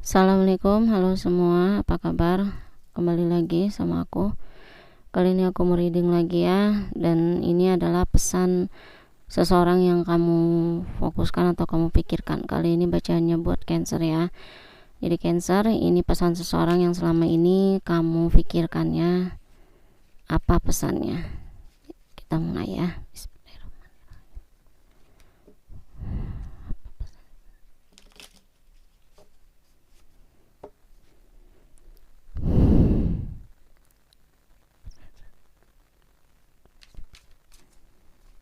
Assalamualaikum, halo semua, apa kabar? Kembali lagi sama aku. Kali ini aku mau reading lagi ya, dan ini adalah pesan seseorang yang kamu fokuskan atau kamu pikirkan. Kali ini bacaannya buat Cancer ya. Jadi Cancer, ini pesan seseorang yang selama ini kamu pikirkannya. Apa pesannya? Kita mulai ya.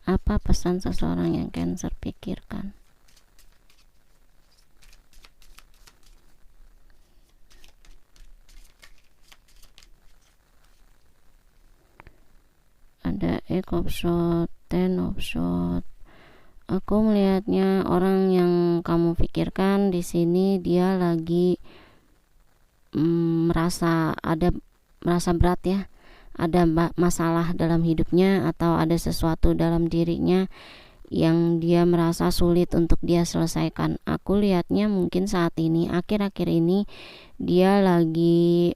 Apa pesan seseorang yang Cancer pikirkan? Ada Eight of Swords, Ten of Swords. Aku melihatnya orang yang kamu pikirkan di sini dia lagi merasa berat ya, ada masalah dalam hidupnya atau ada sesuatu dalam dirinya yang dia merasa sulit untuk dia selesaikan. Aku lihatnya mungkin saat ini, akhir-akhir ini dia lagi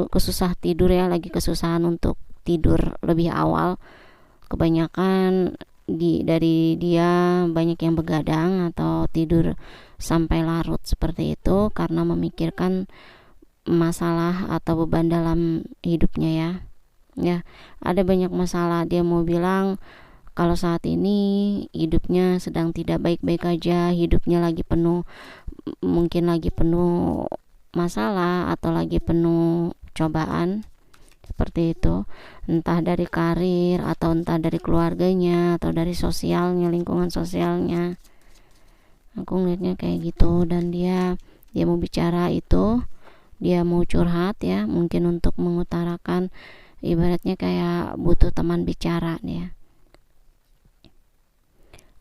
kesusah tidur ya, lagi kesusahan untuk tidur lebih awal. Kebanyakan dari dia banyak yang begadang atau tidur sampai larut seperti itu karena memikirkan masalah atau beban dalam hidupnya ya, ada banyak masalah. Dia mau bilang kalau saat ini hidupnya sedang tidak baik-baik aja, hidupnya lagi penuh, mungkin lagi penuh masalah atau lagi penuh cobaan seperti itu, entah dari karir atau entah dari keluarganya atau dari sosialnya, lingkungan sosialnya. Aku ngeliatnya kayak gitu, dan dia mau bicara itu, dia mau curhat ya, mungkin untuk mengutarakan, ibaratnya kayak butuh teman bicara ya.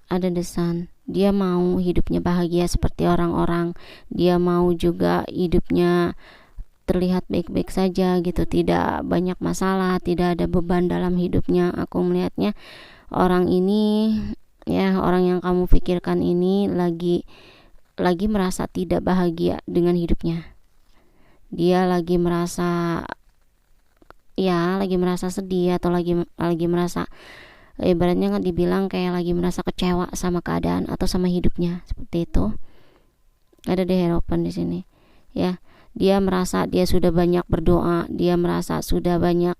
Ada desan, dia mau hidupnya bahagia seperti orang-orang, dia mau juga hidupnya terlihat baik-baik saja gitu, tidak banyak masalah, tidak ada beban dalam hidupnya. Aku melihatnya orang ini ya, orang yang kamu pikirkan ini lagi merasa tidak bahagia dengan hidupnya. Dia lagi merasa sedih atau lagi merasa, ibaratnya kan dibilang kayak lagi merasa kecewa sama keadaan atau sama hidupnya seperti itu. Ada The Hierophant di sini ya. Dia merasa dia sudah banyak berdoa, dia merasa sudah banyak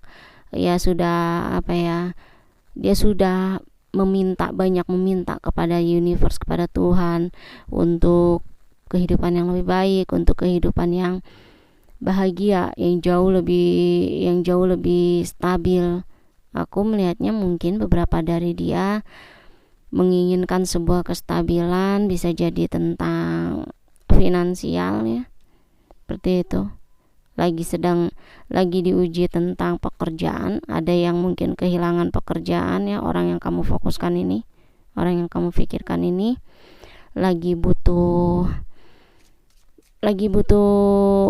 ya, dia sudah banyak meminta kepada universe, kepada Tuhan untuk kehidupan yang lebih baik, untuk kehidupan yang bahagia, yang jauh lebih stabil. Aku melihatnya mungkin beberapa dari dia menginginkan sebuah kestabilan, bisa jadi tentang finansial ya, seperti itu. Lagi diuji tentang pekerjaan, ada yang mungkin kehilangan pekerjaan ya. Orang yang kamu fokuskan ini, orang yang kamu pikirkan ini lagi butuh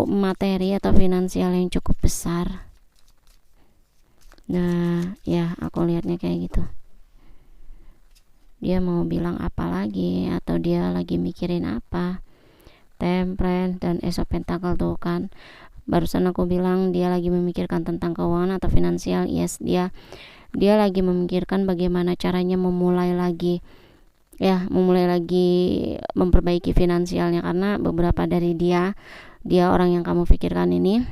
materi atau finansial yang cukup besar. Nah ya, aku lihatnya kayak gitu. Dia mau bilang apa lagi, atau dia lagi mikirin apa? Temperance dan Ace of Pentacle tuh kan, barusan aku bilang dia lagi memikirkan tentang keuangan atau finansial. Yes, dia lagi memikirkan bagaimana caranya memulai lagi memperbaiki finansialnya, karena beberapa dari dia orang yang kamu pikirkan ini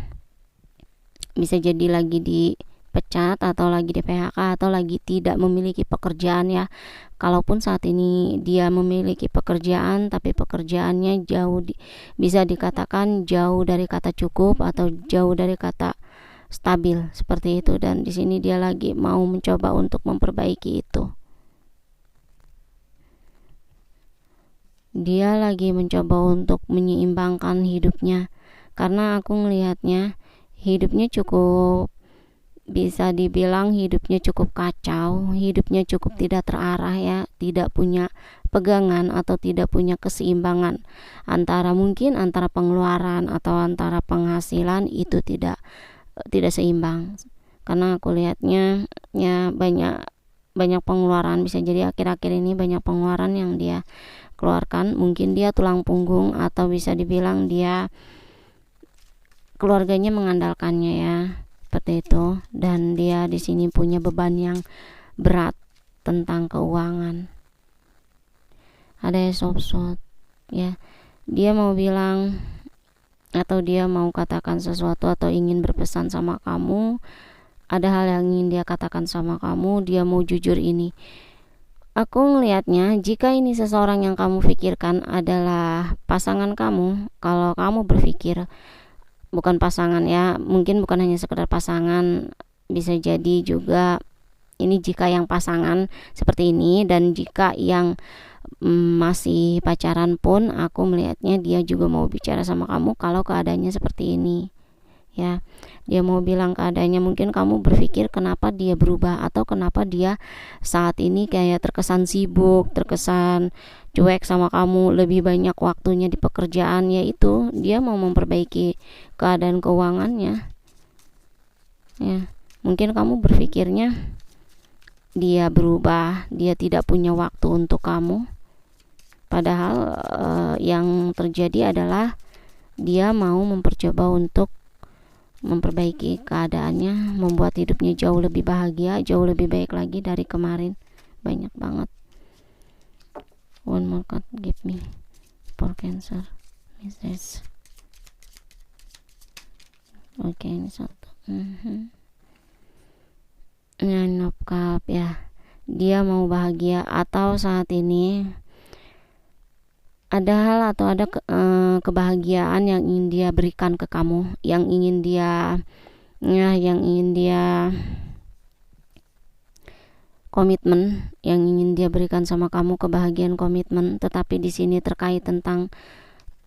bisa jadi lagi dipecat atau lagi di PHK atau lagi tidak memiliki pekerjaan ya. Kalaupun saat ini dia memiliki pekerjaan, tapi pekerjaannya bisa dikatakan jauh dari kata cukup atau jauh dari kata stabil seperti itu. Dan di sini dia lagi mau mencoba untuk memperbaiki itu. Dia lagi mencoba untuk menyeimbangkan hidupnya, karena aku melihatnya hidupnya cukup, bisa dibilang hidupnya cukup kacau, hidupnya cukup tidak terarah ya, tidak punya pegangan atau tidak punya keseimbangan antara pengeluaran atau antara penghasilan, itu tidak seimbang. Karena aku lihatnya ya banyak pengeluaran, bisa jadi akhir-akhir ini banyak pengeluaran yang dia dikeluarkan. Mungkin dia tulang punggung, atau bisa dibilang dia keluarganya mengandalkannya ya, seperti itu. Dan dia di sini punya beban yang berat tentang keuangan. Ada soft ya, dia mau bilang atau dia mau katakan sesuatu atau ingin berpesan sama kamu. Ada hal yang ingin dia katakan sama kamu, dia mau jujur ini. Aku ngelihatnya, jika ini seseorang yang kamu pikirkan adalah pasangan kamu, kalau kamu berpikir bukan pasangan ya, mungkin bukan hanya sekedar pasangan, bisa jadi juga ini jika yang pasangan seperti ini. Dan jika yang masih pacaran pun, aku melihatnya dia juga mau bicara sama kamu kalau keadaannya seperti ini ya. Dia mau bilang keadaannya, mungkin kamu berpikir kenapa dia berubah, atau kenapa dia saat ini kayak terkesan sibuk, terkesan cuek sama kamu, lebih banyak waktunya di pekerjaan. Yaitu dia mau memperbaiki keadaan keuangannya ya. Mungkin kamu berpikirnya dia berubah, dia tidak punya waktu untuk kamu, padahal yang terjadi adalah dia mau mencoba untuk memperbaiki keadaannya, membuat hidupnya jauh lebih bahagia, jauh lebih baik lagi dari kemarin. Banyak banget. One more card give me for Cancer message. Oke, ini satu. Nine of Cups ya, dia mau bahagia, atau saat ini ada hal atau ada kebahagiaan yang ingin dia berikan ke kamu, yang ingin dia komitmen, yang ingin dia berikan sama kamu, kebahagiaan, komitmen. Tetapi di sini terkait tentang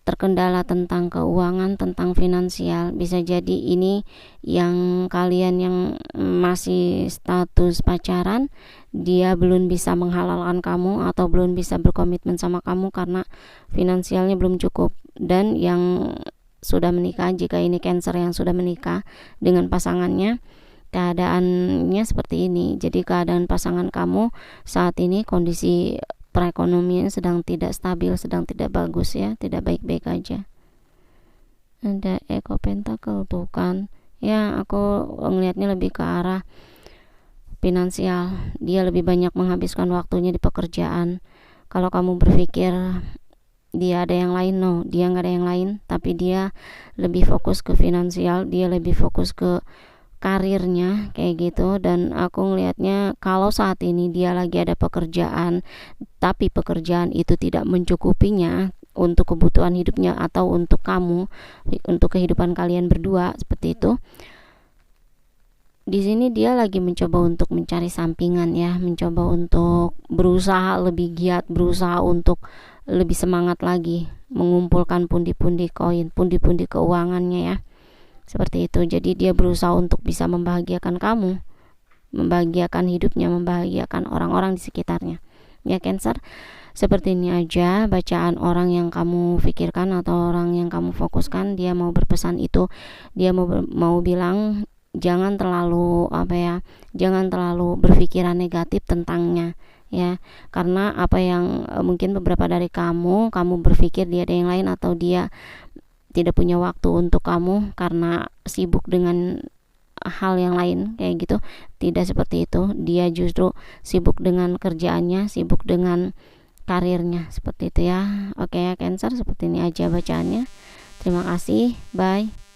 terkendala tentang keuangan, tentang finansial. Bisa jadi ini yang kalian yang masih status pacaran, dia belum bisa menghalalkan kamu atau belum bisa berkomitmen sama kamu karena finansialnya belum cukup. Dan yang sudah menikah, jika ini Cancer yang sudah menikah dengan pasangannya, keadaannya seperti ini. Jadi keadaan pasangan kamu saat ini kondisi perekonomian sedang tidak stabil, sedang tidak bagus ya, tidak baik-baik aja. Ada Echo Pentacle tuh kan ya, aku ngelihatnya lebih ke arah finansial. Dia lebih banyak menghabiskan waktunya di pekerjaan. Kalau kamu berpikir dia ada yang lain, no, dia nggak ada yang lain, tapi dia lebih fokus ke finansial, dia lebih fokus ke karirnya kayak gitu. Dan aku ngelihatnya kalau saat ini dia lagi ada pekerjaan, tapi pekerjaan itu tidak mencukupinya untuk kebutuhan hidupnya atau untuk kamu, untuk kehidupan kalian berdua, seperti itu. Di sini dia lagi mencoba untuk mencari sampingan ya, mencoba untuk berusaha lebih giat, berusaha untuk lebih semangat lagi mengumpulkan pundi-pundi koin, pundi-pundi keuangannya ya. Seperti itu. Jadi dia berusaha untuk bisa membahagiakan kamu, membahagiakan hidupnya, membahagiakan orang-orang di sekitarnya. Ya Cancer, seperti ini aja bacaan orang yang kamu pikirkan atau orang yang kamu fokuskan. Dia mau berpesan itu, dia mau bilang jangan terlalu jangan terlalu berpikiran negatif tentangnya ya. Karena apa yang mungkin beberapa dari kamu berpikir dia ada yang lain atau dia tidak punya waktu untuk kamu karena sibuk dengan hal yang lain kayak gitu. Tidak seperti itu, dia justru sibuk dengan kerjaannya, sibuk dengan karirnya, seperti itu ya. Oke ya Cancer, seperti ini aja bacaannya. Terima kasih, bye.